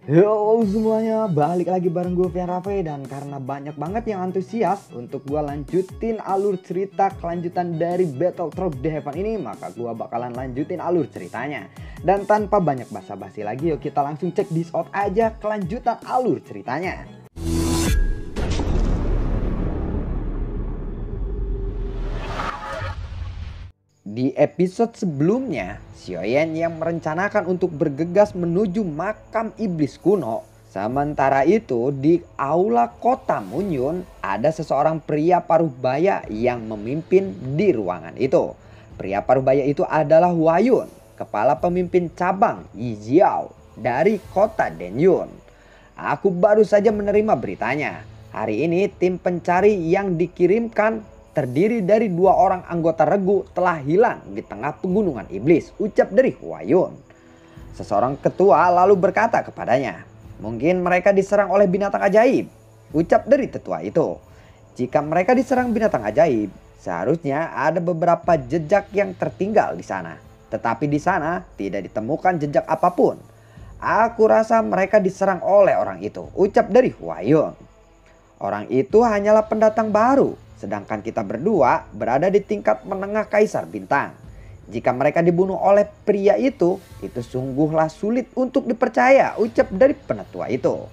Halo semuanya, balik lagi bareng gue Fian Rafe. Dan karena banyak banget yang antusias untuk gue lanjutin alur cerita kelanjutan dari Battletrop The Heaven ini, maka gue bakalan lanjutin alur ceritanya. Dan tanpa banyak basa-basi lagi, yuk kita langsung cek this out aja kelanjutan alur ceritanya. Di episode sebelumnya, Xiaoyan yang merencanakan untuk bergegas menuju makam iblis kuno. Sementara itu di aula kota Munyun ada seseorang pria paruh baya yang memimpin di ruangan itu. Pria paruh baya itu adalah Huayun, kepala pemimpin cabang Yijiao dari kota Denyun. Aku baru saja menerima beritanya. Hari ini tim pencari yang dikirimkan terdiri dari 2 orang anggota regu telah hilang di tengah pegunungan iblis, ucap dari Huayun. Seseorang ketua lalu berkata kepadanya, mungkin mereka diserang oleh binatang ajaib, ucap dari tetua itu. Jika mereka diserang binatang ajaib, seharusnya ada beberapa jejak yang tertinggal di sana. Tetapi di sana tidak ditemukan jejak apapun. Aku rasa mereka diserang oleh orang itu, ucap dari Huayun. Orang itu hanyalah pendatang baru, sedangkan kita berdua berada di tingkat menengah Kaisar Bintang. Jika mereka dibunuh oleh pria itu sungguhlah sulit untuk dipercaya, ucap dari penetua itu.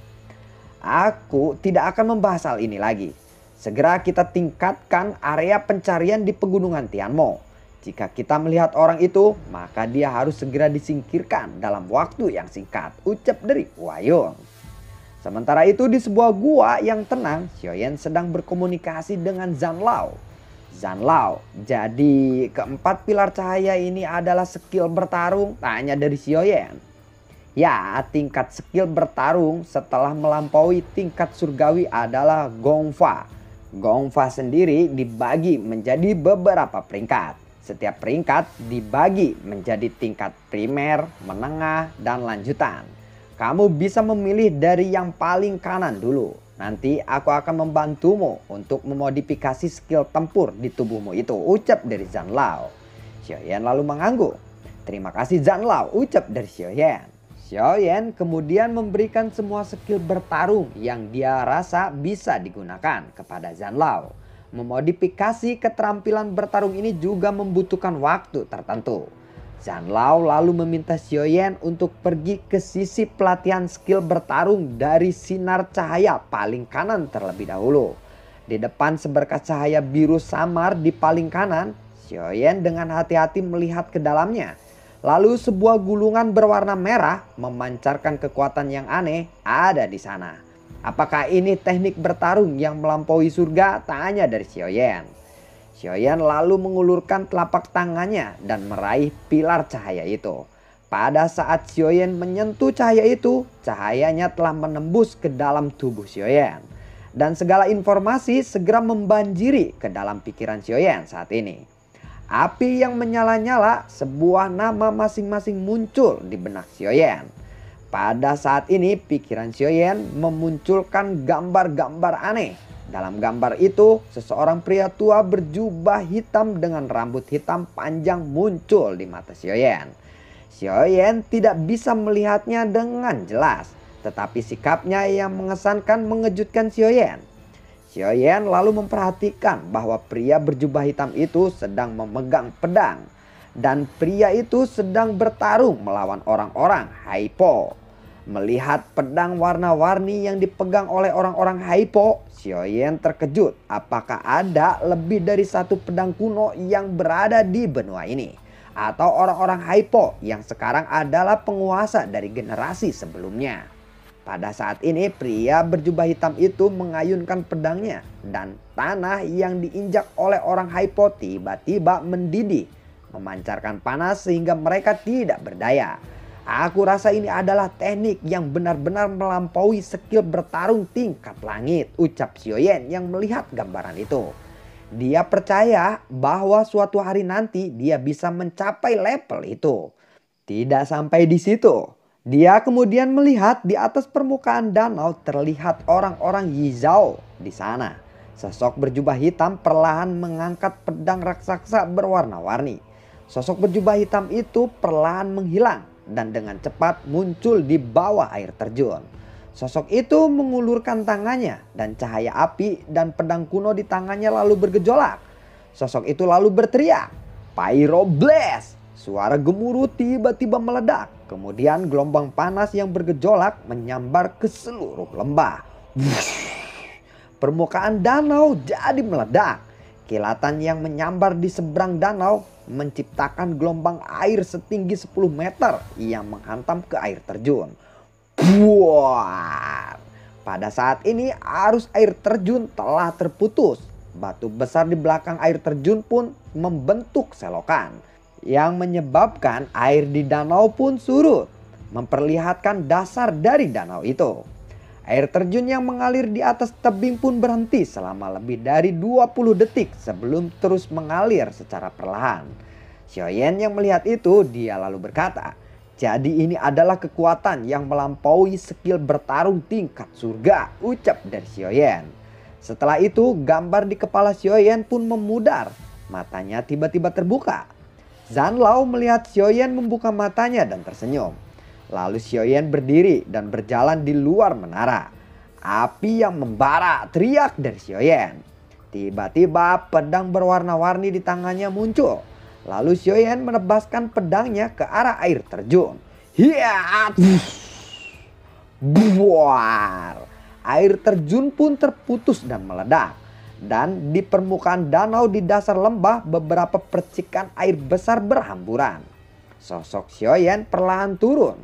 Aku tidak akan membahas hal ini lagi. Segera kita tingkatkan area pencarian di pegunungan Tianmo. Jika kita melihat orang itu, maka dia harus segera disingkirkan dalam waktu yang singkat, ucap dari Huayun. Sementara itu di sebuah gua yang tenang, Xiaoyan sedang berkomunikasi dengan Zanlao. Zanlao, jadi keempat pilar cahaya ini adalah skill bertarung? Tanya dari Xiaoyan. Ya, tingkat skill bertarung setelah melampaui tingkat surgawi adalah Gongfa. Gongfa sendiri dibagi menjadi beberapa peringkat. Setiap peringkat dibagi menjadi tingkat primer, menengah, dan lanjutan. Kamu bisa memilih dari yang paling kanan dulu. Nanti aku akan membantumu untuk memodifikasi skill tempur di tubuhmu itu, ucap dari Zanlao. Xiaoyan lalu mengangguk. Terima kasih Zanlao, ucap dari Xiaoyan. Xiaoyan kemudian memberikan semua skill bertarung yang dia rasa bisa digunakan kepada Zanlao. Memodifikasi keterampilan bertarung ini juga membutuhkan waktu tertentu. Zanlao lalu meminta Xiaoyan untuk pergi ke sisi pelatihan skill bertarung dari sinar cahaya paling kanan terlebih dahulu. Di depan seberkas cahaya biru samar di paling kanan, Xiaoyan dengan hati-hati melihat ke dalamnya. Lalu sebuah gulungan berwarna merah memancarkan kekuatan yang aneh ada di sana. Apakah ini teknik bertarung yang melampaui surga? Tanya dari Xiaoyan. Xiaoyan lalu mengulurkan telapak tangannya dan meraih pilar cahaya itu. Pada saat Xiaoyan menyentuh cahaya itu, cahayanya telah menembus ke dalam tubuh Xiaoyan. Dan segala informasi segera membanjiri ke dalam pikiran Xiaoyan saat ini. Api yang menyala-nyala, sebuah nama masing-masing muncul di benak Xiaoyan. Pada saat ini pikiran Xiaoyan memunculkan gambar-gambar aneh. Dalam gambar itu seseorang pria tua berjubah hitam dengan rambut hitam panjang muncul di mata Xiaoyan. Xiaoyan tidak bisa melihatnya dengan jelas, tetapi sikapnya yang mengesankan mengejutkan Xiaoyan. Xiaoyan lalu memperhatikan bahwa pria berjubah hitam itu sedang memegang pedang. Dan pria itu sedang bertarung melawan orang-orang Haipo. Melihat pedang warna-warni yang dipegang oleh orang-orang Haipo, Xiaoyan terkejut apakah ada lebih dari satu pedang kuno yang berada di benua ini. Atau orang-orang Haipo yang sekarang adalah penguasa dari generasi sebelumnya. Pada saat ini pria berjubah hitam itu mengayunkan pedangnya dan tanah yang diinjak oleh orang Haipo tiba-tiba mendidih, memancarkan panas sehingga mereka tidak berdaya. Aku rasa ini adalah teknik yang benar-benar melampaui skill bertarung tingkat langit, ucap Xiaoyan yang melihat gambaran itu. Dia percaya bahwa suatu hari nanti dia bisa mencapai level itu. Tidak sampai di situ. Dia kemudian melihat di atas permukaan danau terlihat orang-orang Yizhao di sana. Sosok berjubah hitam perlahan mengangkat pedang raksasa berwarna-warni. Sosok berjubah hitam itu perlahan menghilang dan dengan cepat muncul di bawah air terjun. Sosok itu mengulurkan tangannya dan cahaya api dan pedang kuno di tangannya lalu bergejolak. Sosok itu lalu berteriak, "Pyroblast!" Suara gemuruh tiba-tiba meledak. Kemudian gelombang panas yang bergejolak menyambar ke seluruh lembah. Permukaan danau jadi meledak. Kilatan yang menyambar di seberang danau menciptakan gelombang air setinggi 10 meter yang menghantam ke air terjun. Buar. Pada saat ini arus air terjun telah terputus. Batu besar di belakang air terjun pun membentuk selokan yang menyebabkan air di danau pun surut, memperlihatkan dasar dari danau itu. Air terjun yang mengalir di atas tebing pun berhenti selama lebih dari 20 detik sebelum terus mengalir secara perlahan. Xiaoyan yang melihat itu, dia lalu berkata, "Jadi ini adalah kekuatan yang melampaui skill bertarung tingkat surga," ucap dari Xiaoyan. Setelah itu gambar di kepala Xiaoyan pun memudar. Matanya tiba-tiba terbuka. Zanlao melihat Xiaoyan membuka matanya dan tersenyum. Lalu Xiaoyan berdiri dan berjalan di luar menara. "Api yang membara!" teriak dari Xiaoyan. Tiba-tiba pedang berwarna-warni di tangannya muncul. Lalu Xiaoyan menebaskan pedangnya ke arah air terjun. Hiat! Buar! Air terjun pun terputus dan meledak. Dan di permukaan danau di dasar lembah beberapa percikan air besar berhamburan. Sosok Xiaoyan perlahan turun.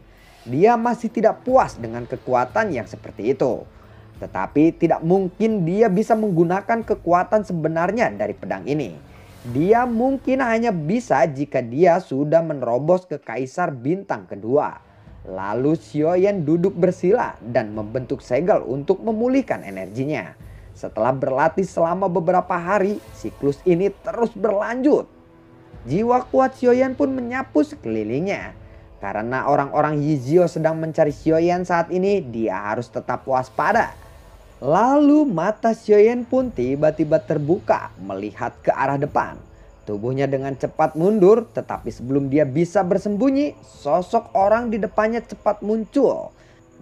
Dia masih tidak puas dengan kekuatan yang seperti itu. Tetapi tidak mungkin dia bisa menggunakan kekuatan sebenarnya dari pedang ini. Dia mungkin hanya bisa jika dia sudah menerobos ke Kaisar Bintang Kedua. Lalu Xiaoyan duduk bersila dan membentuk segel untuk memulihkan energinya. Setelah berlatih selama beberapa hari, siklus ini terus berlanjut. Jiwa kuat Xiaoyan pun menyapu sekelilingnya. Karena orang-orang Yizhou sedang mencari Xiaoyan saat ini, dia harus tetap waspada. Lalu mata Xiaoyan pun tiba-tiba terbuka melihat ke arah depan. Tubuhnya dengan cepat mundur, tetapi sebelum dia bisa bersembunyi, sosok orang di depannya cepat muncul.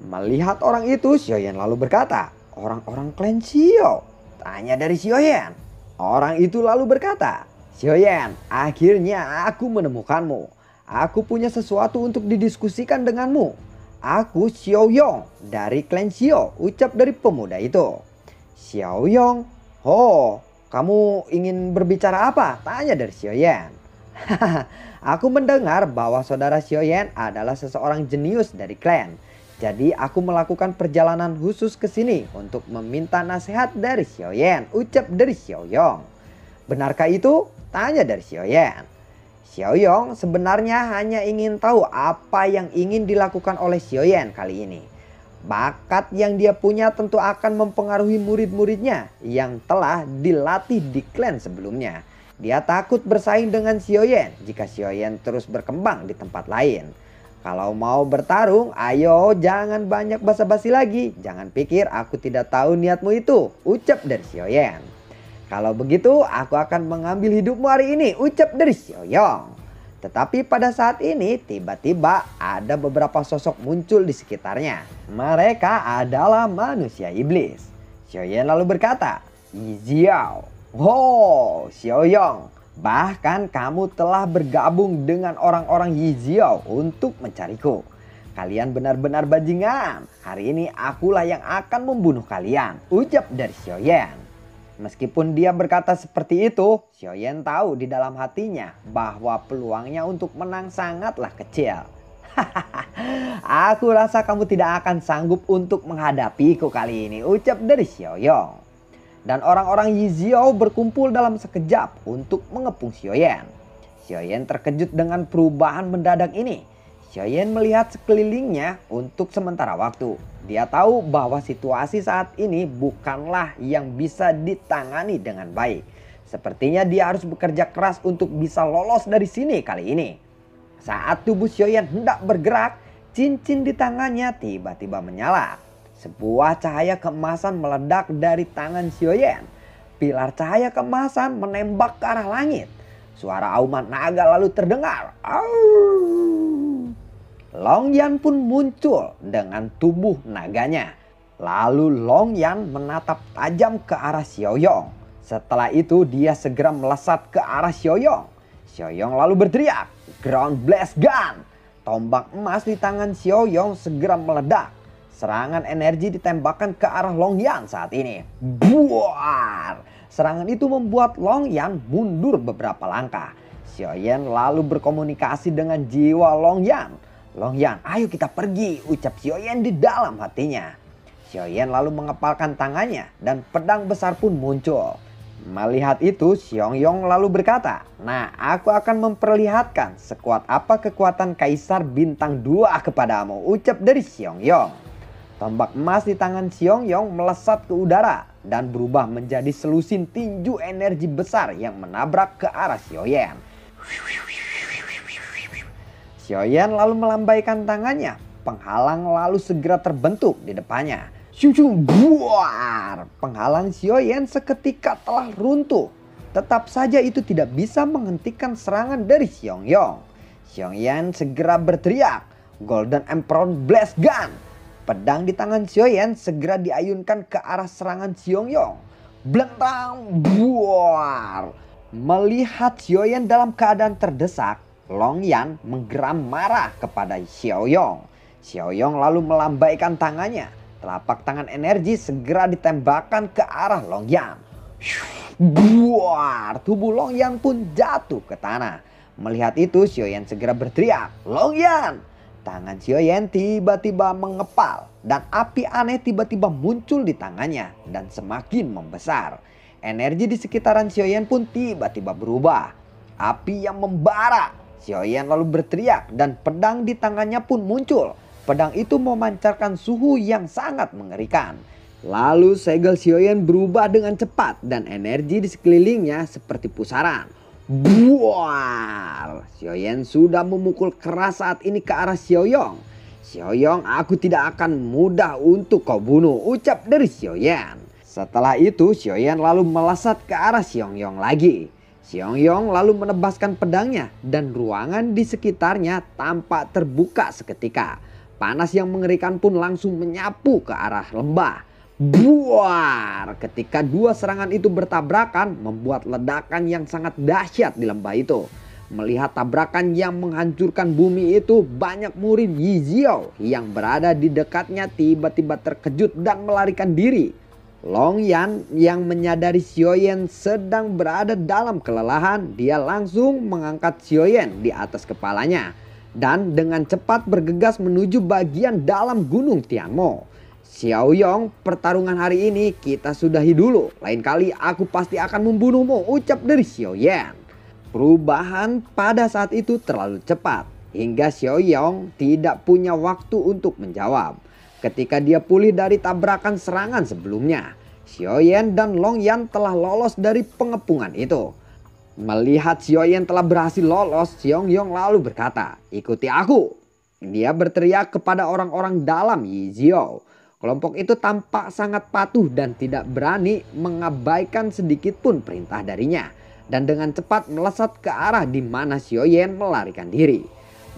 Melihat orang itu, Xiaoyan lalu berkata, "Orang-orang klan Xiao?" tanya dari Xiaoyan. Orang itu lalu berkata, "Xiaoyan, akhirnya aku menemukanmu. Aku punya sesuatu untuk didiskusikan denganmu. Aku Xiao Yong dari klan Xiao," ucap dari pemuda itu. "Xiao Yong? Oh, kamu ingin berbicara apa?" tanya dari Xiaoyan. "Aku mendengar bahwa saudara Xiaoyan adalah seseorang jenius dari klan. Jadi aku melakukan perjalanan khusus ke sini untuk meminta nasihat dari Xiaoyan," ucap dari Xiao Yong. "Benarkah itu?" tanya dari Xiaoyan. Xiao Yong sebenarnya hanya ingin tahu apa yang ingin dilakukan oleh Xiaoyan kali ini. Bakat yang dia punya tentu akan mempengaruhi murid-muridnya yang telah dilatih di klan sebelumnya. Dia takut bersaing dengan Xiaoyan jika Xiaoyan terus berkembang di tempat lain. "Kalau mau bertarung, ayo jangan banyak basa-basi lagi. Jangan pikir aku tidak tahu niatmu itu," ucap dari Xiaoyan. "Kalau begitu aku akan mengambil hidupmu hari ini," ucap dari Xiao Yong. Tetapi pada saat ini tiba-tiba ada beberapa sosok muncul di sekitarnya. Mereka adalah manusia iblis. Xiaoyan lalu berkata, "Yijiao, oh Xiao Yong, bahkan kamu telah bergabung dengan orang-orang Yijiao untuk mencariku. Kalian benar-benar bajingan. Hari ini akulah yang akan membunuh kalian," ucap dari Xiaoyan. Meskipun dia berkata seperti itu, Xiaoyan tahu di dalam hatinya bahwa peluangnya untuk menang sangatlah kecil. "Aku rasa kamu tidak akan sanggup untuk menghadapiku kali ini," ucap dari Xiao Yong. Dan orang-orang Yizhou berkumpul dalam sekejap untuk mengepung Xiaoyan. Xiaoyan terkejut dengan perubahan mendadak ini. Xiaoyan melihat sekelilingnya untuk sementara waktu. Dia tahu bahwa situasi saat ini bukanlah yang bisa ditangani dengan baik. Sepertinya dia harus bekerja keras untuk bisa lolos dari sini kali ini. Saat tubuh Xiaoyan hendak bergerak, cincin di tangannya tiba-tiba menyala. Sebuah cahaya keemasan meledak dari tangan Xiaoyan. Pilar cahaya keemasan menembak ke arah langit. Suara auman naga lalu terdengar. "Au!" Long Yan pun muncul dengan tubuh naganya. Lalu Long Yan menatap tajam ke arah Xiaoyong. Setelah itu dia segera melesat ke arah Xiaoyong. Xiaoyong lalu berteriak, "Ground Blast Gun!" Tombak emas di tangan Xiaoyong segera meledak. Serangan energi ditembakkan ke arah Long Yan saat ini. Buar! Serangan itu membuat Long Yan mundur beberapa langkah. Xiaoyan lalu berkomunikasi dengan jiwa Long Yan. "Long Yan, ayo kita pergi," ucap Xiaoyan di dalam hatinya. Xiaoyan lalu mengepalkan tangannya dan pedang besar pun muncul. Melihat itu, Xiaoyong lalu berkata, "Nah, aku akan memperlihatkan sekuat apa kekuatan Kaisar Bintang 2 kepadamu," ucap dari Xiaoyong. Tombak emas di tangan Xiaoyong melesat ke udara dan berubah menjadi selusin tinju energi besar yang menabrak ke arah Xiaoyan. Xiaoyan lalu melambaikan tangannya. Penghalang lalu segera terbentuk di depannya. Buar! Penghalang Xiaoyan seketika telah runtuh. Tetap saja itu tidak bisa menghentikan serangan dari Xiaoyong. Xiaoyan segera berteriak, "Golden Emperor Blast Gun!" Pedang di tangan Xiaoyan segera diayunkan ke arah serangan Xiaoyong. Blentang! Buar! Melihat Xiaoyan dalam keadaan terdesak, Long Yan menggeram marah kepada Xiaoyong. Xiaoyong lalu melambaikan tangannya. Telapak tangan energi segera ditembakkan ke arah Long Yan. Buar! Tubuh Long Yan pun jatuh ke tanah. Melihat itu, Xiaoyan segera berteriak, "Long Yan!" Tangan Xiaoyan tiba-tiba mengepal dan api aneh tiba-tiba muncul di tangannya dan semakin membesar. Energi di sekitaran Xiaoyan pun tiba-tiba berubah. Api yang membara. Xiaoyan lalu berteriak dan pedang di tangannya pun muncul. Pedang itu memancarkan suhu yang sangat mengerikan. Lalu segel Xiaoyan berubah dengan cepat dan energi di sekelilingnya seperti pusaran. Buar! Xiaoyan sudah memukul keras saat ini ke arah Xiaoyong. "Xiaoyong, aku tidak akan mudah untuk kau bunuh," ucap dari Xiaoyan. Setelah itu Xiaoyan lalu melesat ke arah Xiaoyong lagi. Xiaoyong lalu menebaskan pedangnya dan ruangan di sekitarnya tampak terbuka seketika. Panas yang mengerikan pun langsung menyapu ke arah lembah. Buar! Ketika dua serangan itu bertabrakan membuat ledakan yang sangat dahsyat di lembah itu. Melihat tabrakan yang menghancurkan bumi itu, banyak murid Yi Xiao yang berada di dekatnya tiba-tiba terkejut dan melarikan diri. Long Yan yang menyadari Xiaoyan sedang berada dalam kelelahan, dia langsung mengangkat Xiaoyan di atas kepalanya dan dengan cepat bergegas menuju bagian dalam gunung Tianmo. "Xiaoyong, pertarungan hari ini kita sudahi dulu. Lain kali aku pasti akan membunuhmu," ucap dari Xiaoyan. Perubahan pada saat itu terlalu cepat hingga Xiaoyong tidak punya waktu untuk menjawab. Ketika dia pulih dari tabrakan serangan sebelumnya, Xiaoyan dan Long Yan telah lolos dari pengepungan itu. Melihat Xiaoyan telah berhasil lolos, Xiaoyong lalu berkata, "Ikuti aku." Dia berteriak kepada orang-orang dalam Yi Xiao. Kelompok itu tampak sangat patuh dan tidak berani mengabaikan sedikit pun perintah darinya. Dan dengan cepat melesat ke arah di mana Xiaoyan melarikan diri.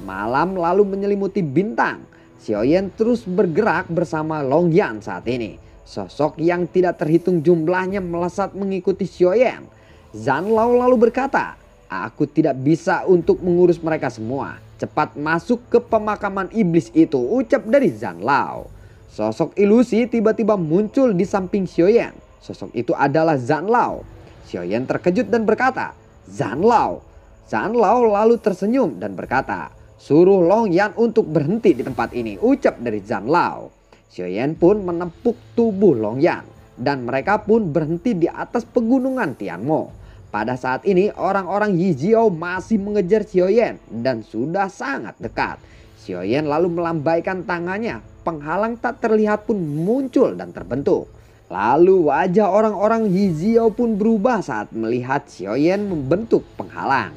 Malam lalu menyelimuti bintang. Xiaoyan terus bergerak bersama Long Yan saat ini. Sosok yang tidak terhitung jumlahnya melesat mengikuti Xiaoyan. Zhan Lao lalu berkata, "Aku tidak bisa untuk mengurus mereka semua. Cepat masuk ke pemakaman iblis itu," ucap dari Zhan Lao. Sosok ilusi tiba-tiba muncul di samping Xiaoyan. Sosok itu adalah Zhan Lao. Xiaoyan terkejut dan berkata, "Zhan Lao." Zhan Lao lalu tersenyum dan berkata, "Suruh Long Yan untuk berhenti di tempat ini," ucap dari Zhan Lao. Xiaoyan pun menepuk tubuh Long Yan dan mereka pun berhenti di atas pegunungan Tianmo. Pada saat ini orang-orang Yi Xiao masih mengejar Xiaoyan dan sudah sangat dekat. Xiaoyan lalu melambaikan tangannya, penghalang tak terlihat pun muncul dan terbentuk. Lalu wajah orang-orang Yi Xiao pun berubah saat melihat Xiaoyan membentuk penghalang.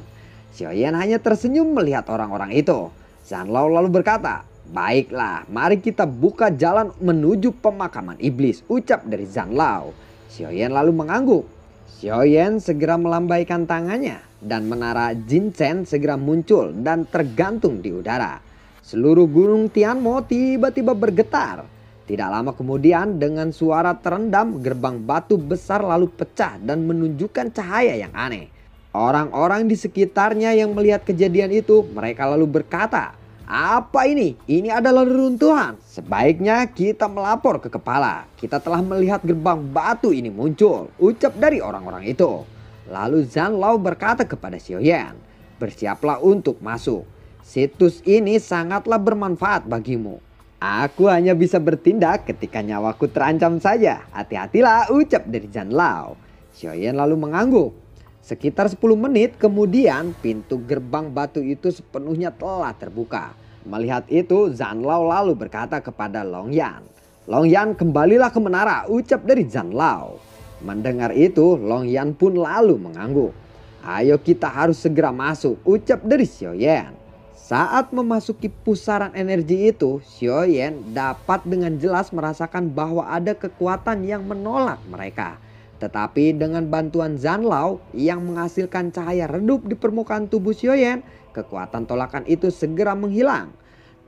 Xiaoyan hanya tersenyum melihat orang-orang itu. Zhan Lao lalu berkata, "Baiklah, mari kita buka jalan menuju pemakaman iblis," ucap dari Zhan Lao. Xiaoyan lalu mengangguk. Xiaoyan segera melambaikan tangannya dan menara Jin Chen segera muncul dan tergantung di udara. Seluruh gunung Tianmo tiba-tiba bergetar. Tidak lama kemudian dengan suara terendam gerbang batu besar lalu pecah dan menunjukkan cahaya yang aneh. Orang-orang di sekitarnya yang melihat kejadian itu mereka lalu berkata, "Apa ini? Ini adalah reruntuhan. Sebaiknya kita melapor ke kepala. Kita telah melihat gerbang batu ini muncul," ucap dari orang-orang itu. Lalu Zanlao berkata kepada Xiaoyan, "Bersiaplah untuk masuk. Situs ini sangatlah bermanfaat bagimu. Aku hanya bisa bertindak ketika nyawaku terancam saja. Hati-hatilah," ucap dari Zanlao. Xiaoyan lalu mengangguk. Sekitar 10 menit kemudian pintu gerbang batu itu sepenuhnya telah terbuka. Melihat itu Zanlao lalu berkata kepada Longyan, "Longyan, kembalilah ke menara," ucap dari Zanlao. Mendengar itu Longyan pun lalu mengangguk. "Ayo kita harus segera masuk," ucap dari Xiaoyan. Saat memasuki pusaran energi itu, Xiaoyan dapat dengan jelas merasakan bahwa ada kekuatan yang menolak mereka. Tetapi dengan bantuan Zanlao yang menghasilkan cahaya redup di permukaan tubuh Xiaoyan, kekuatan tolakan itu segera menghilang.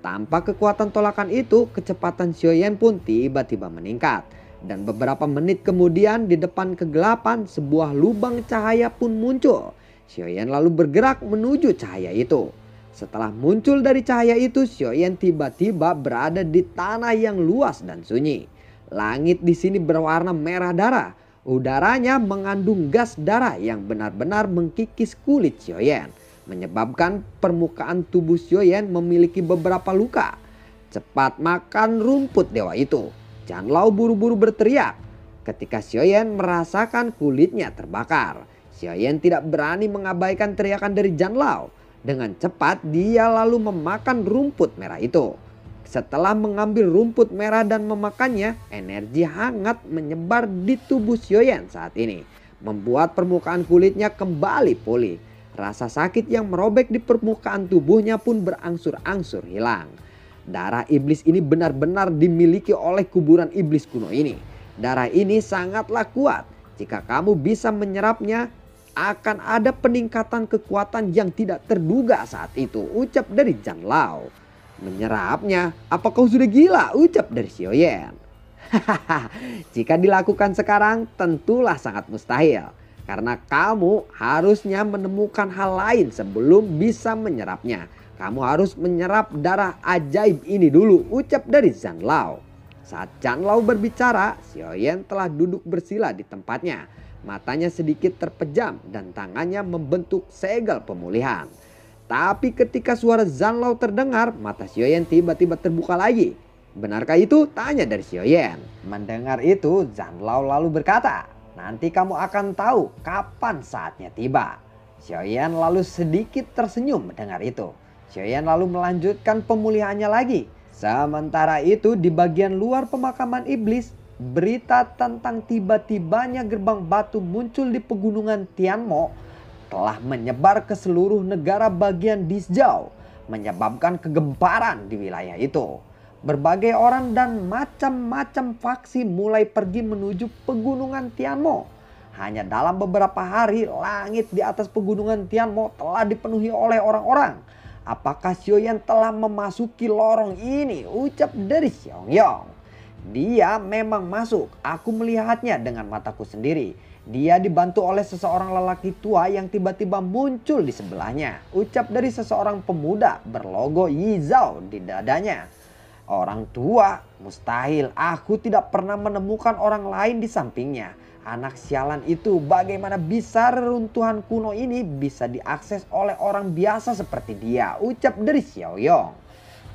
Tanpa kekuatan tolakan itu, kecepatan Xiaoyan pun tiba-tiba meningkat. Dan beberapa menit kemudian di depan kegelapan sebuah lubang cahaya pun muncul. Xiaoyan lalu bergerak menuju cahaya itu. Setelah muncul dari cahaya itu, Xiaoyan tiba-tiba berada di tanah yang luas dan sunyi. Langit di sini berwarna merah darah. Udaranya mengandung gas darah yang benar-benar mengkikis kulit Xiaoyan, menyebabkan permukaan tubuh Xiaoyan memiliki beberapa luka. "Cepat makan rumput dewa itu," Zanlao buru-buru berteriak. Ketika Xiaoyan merasakan kulitnya terbakar, Xiaoyan tidak berani mengabaikan teriakan dari Zanlao. Dengan cepat dia lalu memakan rumput merah itu. Setelah mengambil rumput merah dan memakannya, energi hangat menyebar di tubuh Xiaoyan saat ini, membuat permukaan kulitnya kembali pulih. Rasa sakit yang merobek di permukaan tubuhnya pun berangsur-angsur hilang. Darah iblis ini benar-benar dimiliki oleh kuburan iblis kuno ini. Darah ini sangatlah kuat. Jika kamu bisa menyerapnya, akan ada peningkatan kekuatan yang tidak terduga saat itu, ucap dari Zanlao. "Menyerapnya? Apa kau sudah gila?" ucap dari Xiaoyan. "Hahaha, jika dilakukan sekarang tentulah sangat mustahil. Karena kamu harusnya menemukan hal lain sebelum bisa menyerapnya. Kamu harus menyerap darah ajaib ini dulu," ucap dari Zanlao. Saat Zanlao berbicara, Xiaoyan telah duduk bersila di tempatnya. Matanya sedikit terpejam dan tangannya membentuk segel pemulihan. Tapi ketika suara Zanlao terdengar, mata Xiaoyan tiba-tiba terbuka lagi. "Benarkah itu?" tanya dari Xiaoyan. Mendengar itu Zanlao lalu berkata, "Nanti kamu akan tahu kapan saatnya tiba." Xiaoyan lalu sedikit tersenyum mendengar itu. Xiaoyan lalu melanjutkan pemulihannya lagi. Sementara itu di bagian luar pemakaman iblis, berita tentang tiba-tibanya gerbang batu muncul di pegunungan Tianmo telah menyebar ke seluruh negara bagian Dizhou, menyebabkan kegemparan di wilayah itu. Berbagai orang dan macam-macam faksi mulai pergi menuju pegunungan Tianmo. Hanya dalam beberapa hari, langit di atas pegunungan Tianmo telah dipenuhi oleh orang-orang. "Apakah Xiaoyan telah memasuki lorong ini?" ucap dari Xiaoyong. "Dia memang masuk. Aku melihatnya dengan mataku sendiri. Dia dibantu oleh seseorang lelaki tua yang tiba-tiba muncul di sebelahnya," ucap dari seseorang pemuda berlogo Yizhao di dadanya. "Orang tua? Mustahil. Aku tidak pernah menemukan orang lain di sampingnya. Anak sialan itu, bagaimana bisa reruntuhan kuno ini bisa diakses oleh orang biasa seperti dia," ucap dari Xiaoyong.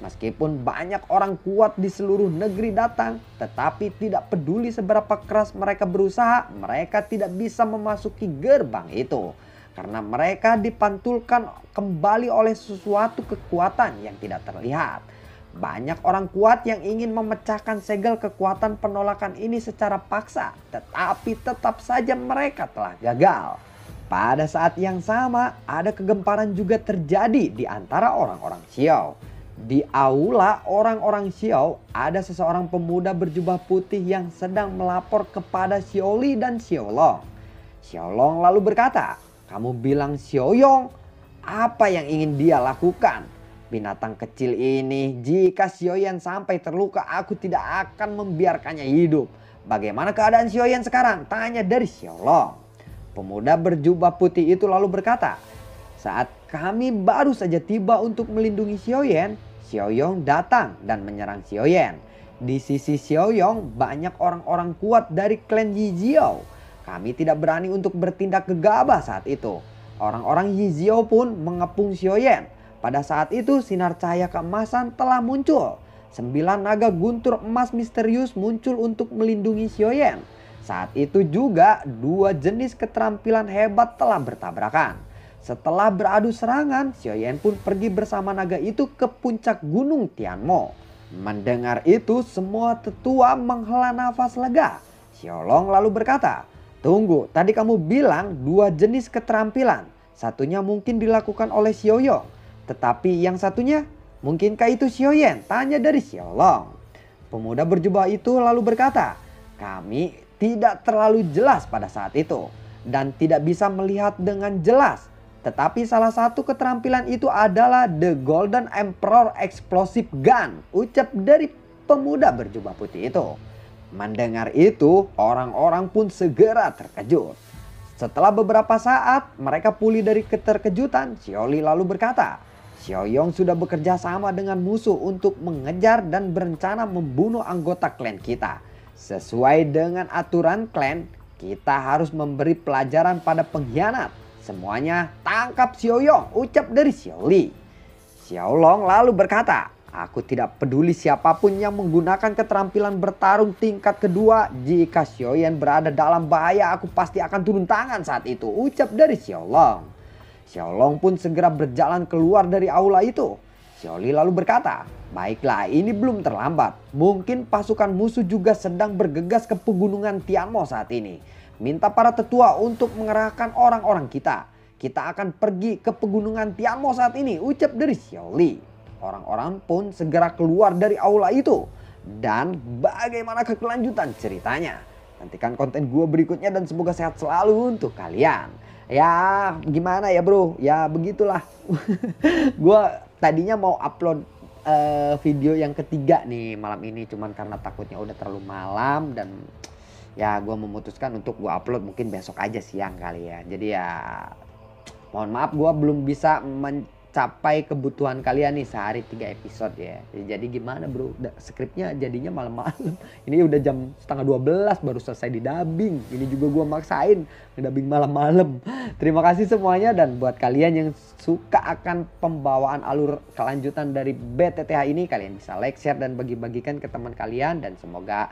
Meskipun banyak orang kuat di seluruh negeri datang, tetapi tidak peduli seberapa keras mereka berusaha, mereka tidak bisa memasuki gerbang itu. Karena mereka dipantulkan kembali oleh sesuatu kekuatan yang tidak terlihat. Banyak orang kuat yang ingin memecahkan segel kekuatan penolakan ini secara paksa, tetapi tetap saja mereka telah gagal. Pada saat yang sama, ada kegemparan juga terjadi di antara orang-orang Xiao. Di aula orang-orang Xiao, ada seseorang pemuda berjubah putih yang sedang melapor kepada Xiaoli dan Xiaolong. Xiaolong lalu berkata, "Kamu bilang Xiaoyong, apa yang ingin dia lakukan?" Binatang kecil ini, jika Xiaoyan sampai terluka, aku tidak akan membiarkannya hidup. Bagaimana keadaan Xiaoyan sekarang? Tanya dari Xiaolong. Pemuda berjubah putih itu lalu berkata, saat kami baru saja tiba untuk melindungi Xiaoyan, Xiaoyong datang dan menyerang Xiaoyan. Di sisi Xiaoyong banyak orang-orang kuat dari klan Yijiao. Kami tidak berani untuk bertindak gegabah saat itu. Orang-orang Yijiao pun mengepung Xiaoyan. Pada saat itu sinar cahaya keemasan telah muncul. 9 naga guntur emas misterius muncul untuk melindungi Xiaoyan. Saat itu juga 2 jenis keterampilan hebat telah bertabrakan. Setelah beradu serangan, Xiaoyan pun pergi bersama naga itu ke puncak gunung Tianmo. Mendengar itu semua tetua menghela nafas lega. Xiaolong lalu berkata, tunggu, tadi kamu bilang 2 jenis keterampilan. Satunya mungkin dilakukan oleh Xiaoyong. Tetapi yang satunya, mungkinkah itu Xiaoyan? Tanya dari Xiaolong. Pemuda berjubah itu lalu berkata, kami tidak terlalu jelas pada saat itu. Dan tidak bisa melihat dengan jelas. Tetapi salah satu keterampilan itu adalah The Golden Emperor Explosive Gun. Ucap dari pemuda berjubah putih itu. Mendengar itu, orang-orang pun segera terkejut. Setelah beberapa saat, mereka pulih dari keterkejutan. Xiaoli lalu berkata, Xiaoyong sudah bekerja sama dengan musuh untuk mengejar dan berencana membunuh anggota klan kita. Sesuai dengan aturan klan, kita harus memberi pelajaran pada pengkhianat. Semuanya tangkap Xiaoyong, ucap dari Xiaoli. Xiaolong lalu berkata, aku tidak peduli siapapun yang menggunakan keterampilan bertarung tingkat kedua. Jika Xiaoyan berada dalam bahaya, aku pasti akan turun tangan saat itu, ucap dari Xiaolong. Xiaolong pun segera berjalan keluar dari aula itu. Xiaoli lalu berkata, baiklah, ini belum terlambat. Mungkin pasukan musuh juga sedang bergegas ke pegunungan Tianmo saat ini. Minta para tetua untuk mengerahkan orang-orang kita. Kita akan pergi ke pegunungan Tianmo saat ini, ucap dari Xiaoli. Orang-orang pun segera keluar dari aula itu. Dan bagaimana kelanjutan ceritanya? Nantikan konten gue berikutnya dan semoga sehat selalu untuk kalian. Ya gimana ya bro, ya begitulah. Gue tadinya mau upload video yang ketiga nih malam ini. Cuman karena takutnya udah terlalu malam dan ya gue memutuskan untuk gue upload mungkin besok aja siang kali ya. Jadi ya mohon maaf gue belum bisa mencapai kebutuhan kalian nih sehari 3 episode ya. Jadi gimana bro, skripnya jadinya malam-malam. Ini udah jam setengah 12 baru selesai di dubbing. Ini juga gue maksain ngedubbing malam-malam. Terima kasih semuanya, dan buat kalian yang suka akan pembawaan alur kelanjutan dari BTTH ini, kalian bisa like, share, dan bagi-bagikan ke teman kalian. Dan semoga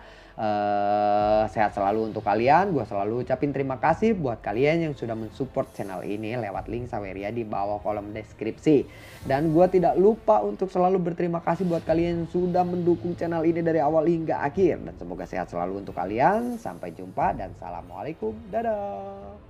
sehat selalu untuk kalian. Gue selalu ucapin terima kasih buat kalian yang sudah mensupport channel ini lewat link Saweria di bawah kolom deskripsi. Dan gue tidak lupa untuk selalu berterima kasih buat kalian yang sudah mendukung channel ini dari awal hingga akhir. Dan semoga sehat selalu untuk kalian. Sampai jumpa dan assalamualaikum. Dadah.